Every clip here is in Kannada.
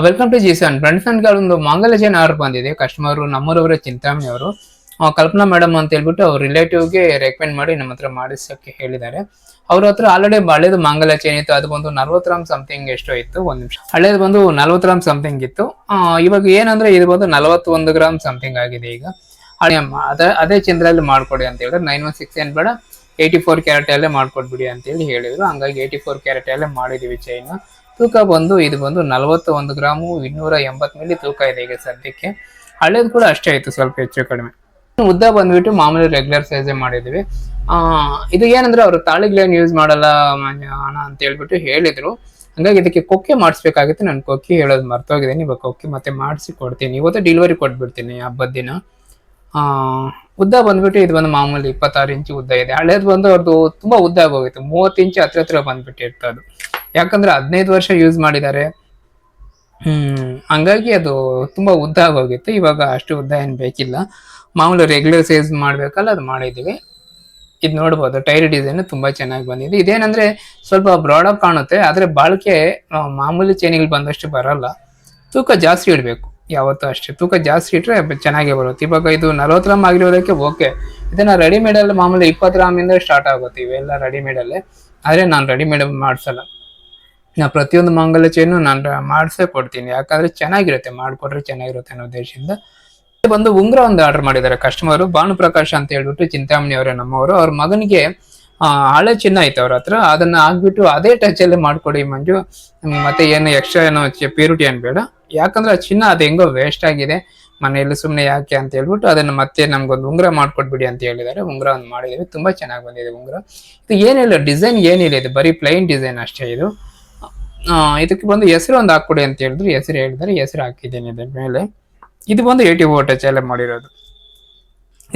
Welcome to ಜಿಸನ್ friends. ನನ್ಗೆ ಒಂದು ಮಾಂಗಲ್ಯ ಚೈನ್ ಆರ್ಡರ್ ಬಂದಿದೆ. ಕಸ್ಟಮರ್ ನಮ್ಮೂರವರ ಚಿಂತಾಮಣಿ ಅವರು, ಕಲ್ಪನಾ ಮೇಡಮ್ ಅಂತ ಹೇಳ್ಬಿಟ್ಟು ಅವ್ರ ರಿಲೇಟಿವ್ಗೆ ರೆಕಮೆಂಡ್ ಮಾಡಿ ನಮ್ಮ ಹತ್ರ ಮಾಡಿಸಕ್ಕೆ ಹೇಳಿದ್ದಾರೆ. ಅವ್ರ ಹತ್ರ ಆಲ್ರೆಡಿ ಹಳೇದು ಮಾಂಗಲ್ಯ ಚೈನ್ ಇತ್ತು. ಅದು ಬಂದು 40 ಗ್ರಾಮ್ ಸಮಥಿಂಗ್ ಎಷ್ಟೋ ಇತ್ತು. ಒಂದ್ ನಿಮಿಷ, ಹಳೇದು ಬಂದು 40 ಗ್ರಾಮ್ ಸಮಥಿಂಗ್ ಇತ್ತು. ಇವಾಗ ಏನಂದ್ರೆ ಇದು ಬಂದು 41 ಗ್ರಾಮ್ ಸಮಥಿಂಗ್ ಆಗಿದೆ. ಈಗ ಅದೇ ಚಂದ್ರಲ್ಲಿ ಮಾಡ್ಕೊಡಿ ಅಂತ ಹೇಳಿದ್ರೆ 916 ಏನ್ ಬೇಡ, 84 ಕ್ಯಾರೆಟ್ ಅಲ್ಲೇ ಮಾಡ್ಕೊಡ್ಬಿಡಿ ಅಂತ ಹೇಳಿದ್ರು. ಹಂಗಾಗಿ 84 ಕ್ಯಾರೆಟ್ ಅಲ್ಲೇ ಮಾಡಿದೀವಿ ಚೈನ್. ತೂಕ ಬಂದು ಇದು ಬಂದು 41 ಗ್ರಾಮು 280 ಮಿಲಿ ತೂಕ ಇದೆ ಈಗ ಸದ್ಯಕ್ಕೆ. ಹಳೇದು ಕೂಡ ಅಷ್ಟೇ ಆಯ್ತು, ಸ್ವಲ್ಪ ಹೆಚ್ಚು ಕಡಿಮೆ. ಉದ್ದ ಬಂದ್ಬಿಟ್ಟು ಮಾಮೂಲಿ ರೆಗ್ಯುಲರ್ ಸೈಜ್ ಮಾಡಿದ್ವಿ. ಇದು ಏನಂದ್ರೆ ಅವರು ತಾಳಿಗಳೇನು ಯೂಸ್ ಮಾಡಲ್ಲ ಅಣ್ಣ ಅಂತ ಹೇಳ್ಬಿಟ್ಟು ಹೇಳಿದ್ರು. ಹಂಗಾಗಿ ಇದಕ್ಕೆ ಕೊಕ್ಕೆ ಮಾಡಿಸ್ಬೇಕಾಗಿತ್ತು. ನಾನು ಕೊಕ್ಕಿ ಹೇಳೋದು ಮರ್ತೋಗಿದ್ದೀನಿ. ಇವಾಗ ಕೊಕ್ಕಿ ಮತ್ತೆ ಮಾಡಿಸಿ ಕೊಡ್ತೀನಿ. ಇವತ್ತು ಡೆಲಿವರಿ ಕೊಟ್ಬಿಡ್ತೀನಿ ಹಬ್ಬದ ದಿನ. ಉದ್ದ ಬಂದ್ಬಿಟ್ಟು ಇದು ಬಂದು ಮಾಮೂಲಿ 26 ಇಂಚು ಉದ್ದ ಇದೆ. ಹಳೇದು ಬಂದು ಅವ್ರದ್ದು ತುಂಬಾ ಉದ್ದ ಆಗೋಗಿತ್ತು, 30 ಇಂಚು ಹತ್ರ ಬಂದ್ಬಿಟ್ಟಿತ್ತು ಅದು. ಯಾಕಂದ್ರೆ 15 ವರ್ಷ ಯೂಸ್ ಮಾಡಿದ್ದಾರೆ. ಹಂಗಾಗಿ ಅದು ತುಂಬಾ ಉದ್ದ ಆಗೋಗಿತ್ತು. ಇವಾಗ ಅಷ್ಟು ಉದ್ದ ಏನ್ ಬೇಕಿಲ್ಲ, ಮಾಮೂಲಿ ರೆಗ್ಯುಲರ್ ಸೈಜ್ ಮಾಡ್ಬೇಕಲ್ಲ, ಅದು ಮಾಡಿದೀವಿ. ಇದು ನೋಡ್ಬೋದು, ಟೈರ್ ಡಿಸೈನ್ ತುಂಬಾ ಚೆನ್ನಾಗಿ ಬಂದಿದೆ. ಇದೇನಂದ್ರೆ ಸ್ವಲ್ಪ ಬ್ರಾಡ್ ಆಗಿ ಕಾಣುತ್ತೆ, ಆದ್ರೆ ಬಾಳಿಕೆ ಮಾಮೂಲಿ ಚೈನಿಗಳು ಬಂದಷ್ಟು ಬರಲ್ಲ. ತೂಕ ಜಾಸ್ತಿ ಇಡಬೇಕು ಯಾವತ್ತೂ ಅಷ್ಟೇ. ತೂಕ ಜಾಸ್ತಿ ಇಟ್ರೆ ಚೆನ್ನಾಗೇ ಬರುತ್ತೆ. ಇವಾಗ ಇದು 40 ಗ್ರಾಮ್ ಆಗಿರೋದಕ್ಕೆ ಓಕೆ. ಇದನ್ನ ರೆಡಿಮೇಡ್ ಅಲ್ಲಿ ಮಾಮೂಲಿ 20 ಗ್ರಾಮ್ ಇಂದ ಸ್ಟಾರ್ಟ್ ಆಗುತ್ತೆ ಇವೆಲ್ಲ ರೆಡಿಮೇಡ್ ಅಲ್ಲೇ. ಆದ್ರೆ ನಾನು ರೆಡಿಮೇಡ್ ಮಾಡ್ಸಲ್ಲ. ನಾ ಪ್ರತಿಯೊಂದು ಮಾಂಗಲ್ಯ ಚೈನು ನಾನು ಮಾಡ್ಸೇ ಕೊಡ್ತೀನಿ. ಯಾಕಂದ್ರೆ ಚೆನ್ನಾಗಿರುತ್ತೆ, ಮಾಡ್ಕೊಟ್ರೆ ಚೆನ್ನಾಗಿರುತ್ತೆ ಅನ್ನೋ ಉದ್ದೇಶದಿಂದ. ಬಂದು ಉಂಗ್ರ ಒಂದು ಆರ್ಡರ್ ಮಾಡಿದ್ದಾರೆ ಕಸ್ಟಮರ್, ಭಾನುಪ್ರಕಾಶ್ ಅಂತ ಹೇಳ್ಬಿಟ್ಟು, ಚಿಂತಾಮಣಿ ಅವರೇ ನಮ್ಮವರು. ಅವ್ರ ಮಗನಿಗೆ ಹಳೆ ಚಿನ್ನ ಐತೆ ಅವ್ರ ಹತ್ರ, ಅದನ್ನ ಹಾಕ್ಬಿಟ್ಟು ಅದೇ ಟಚ್ ಅಲ್ಲೇ ಮಾಡ್ಕೊಡಿ ಮಂಜು, ಮತ್ತೆ ಏನು ಎಕ್ಸ್ಟ್ರಾ ಏನೋ ಪ್ಯೂರಿಟಿ ಏನ್ ಬೇಡ. ಯಾಕಂದ್ರೆ ಆ ಚಿನ್ನ ಅದು ಹೆಂಗೋ ವೇಸ್ಟ್ ಆಗಿದೆ, ಮನೆಯಲ್ಲಿ ಸುಮ್ಮನೆ ಯಾಕೆ ಅಂತ ಹೇಳ್ಬಿಟ್ಟು ಅದನ್ನ ಮತ್ತೆ ನಮ್ಗೊಂದು ಉಂಗ್ರ ಮಾಡ್ಕೊಟ್ಬಿಡಿ ಅಂತ ಹೇಳಿದ್ದಾರೆ. ಉಂಗ್ರ ಒಂದು ಮಾಡಿದೀವಿ, ತುಂಬಾ ಚೆನ್ನಾಗಿ ಬಂದಿದೆ ಉಂಗ್ರ. ಇದು ಏನಿಲ್ಲ, ಡಿಸೈನ್ ಏನಿಲ್ಲ, ಇದು ಬರೀ ಪ್ಲೈನ್ ಡಿಸೈನ್ ಅಷ್ಟೇ ಇದು. ಇದಕ್ಕೆ ಬಂದು ಹೆಸರು ಒಂದು ಹಾಕ್ಕೊಡಿ ಅಂತ ಹೇಳಿದ್ರು. ಹೆಸರು ಹೇಳಿದ್ರೆ ಹೆಸರು ಹಾಕಿದ್ದೇನೆ ಇದ್ರ ಮೇಲೆ. ಇದು ಬಂದು 84 ಟಚ್ ಎಲ್ಲ ಮಾಡಿರೋದು.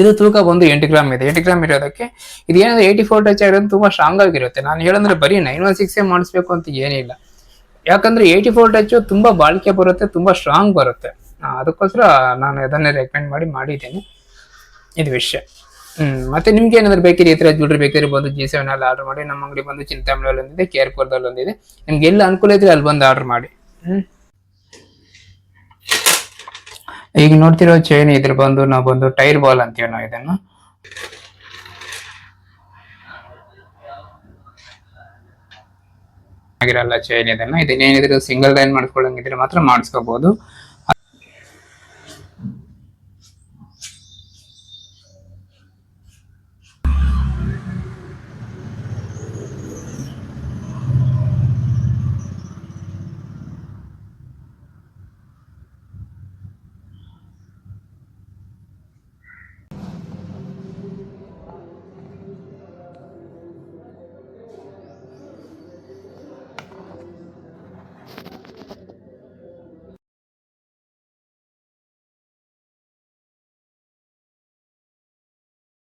ಇದು ತೂಕ ಬಂದು 8 ಗ್ರಾಮ್ ಇದೆ. 8 ಗ್ರಾಮ್ ಇರೋದಕ್ಕೆ ಇದು ಏನಂದ್ರೆ 84 ಟಚ್ ಆಗಿರೋದು ತುಂಬಾ ಸ್ಟ್ರಾಂಗ್ ಆಗಿರುತ್ತೆ. ನಾನು ಹೇಳಂದ್ರೆ ಬರೀ 916 ಮಾಡಿಸ್ಬೇಕು ಅಂತ ಏನಿಲ್ಲ. ಯಾಕಂದ್ರೆ 84 ಟಚ್ ತುಂಬಾ ಬಾಳಿಕೆ ಬರುತ್ತೆ, ತುಂಬಾ ಸ್ಟ್ರಾಂಗ್ ಬರುತ್ತೆ. ಅದಕ್ಕೋಸ್ಕರ ನಾನು ಅದನ್ನೇ ರೆಕಮೆಂಡ್ ಮಾಡಿದ್ದೇನೆ. ಇದು ವಿಷಯ. ಮತ್ತೆ ನಿಮ್ಗೆ ಏನಾದ್ರು ಬೇಕಿದ್ರೆ ಈ ತರ ಜ್ಯುವೆಲರಿ ಬೇಕಿದ್ರೆ ಬಂದು G7 ಅಲ್ಲಿ ಆರ್ಡರ್ ಮಾಡಿ. ನಮ್ಮ ಅಂಗಡಿ ಬಂದು ಚಿಂತಾಮಣಿಯಲ್ಲಿ ಒಂದಿದೆ, ಕೇರ್ಪುರದಲ್ಲಿ ಒಂದಿದೆ. ನಿಮ್ಗೆ ಎಲ್ಲ ಅನುಕೂಲ ಇದ್ರೆ ಅಲ್ಲಿ ಬಂದು ಆರ್ಡರ್ ಮಾಡಿ. ಈಗ ನೋಡ್ತಿರೋ ಚೈನ್ ಇದ್ರ ಬಂದು ನಾವು ಬಂದು ಟೈರ್ ಬಾಲ್ ಅಂತೀವಿ ನಾವು ಇದನ್ನು. ಆಗಿರಲ್ಲ ಚೈನ್ ಇದನ್ನ. ಇದನ್ನೇನಿದ್ರು ಸಿಂಗಲ್ ಲೈನ್ ಮಾಡ್ಕೊಳ್ಳಂಗಿದ್ರೆ ಮಾತ್ರ ಮಾಡಿಸ್ಕೋಬಹುದು.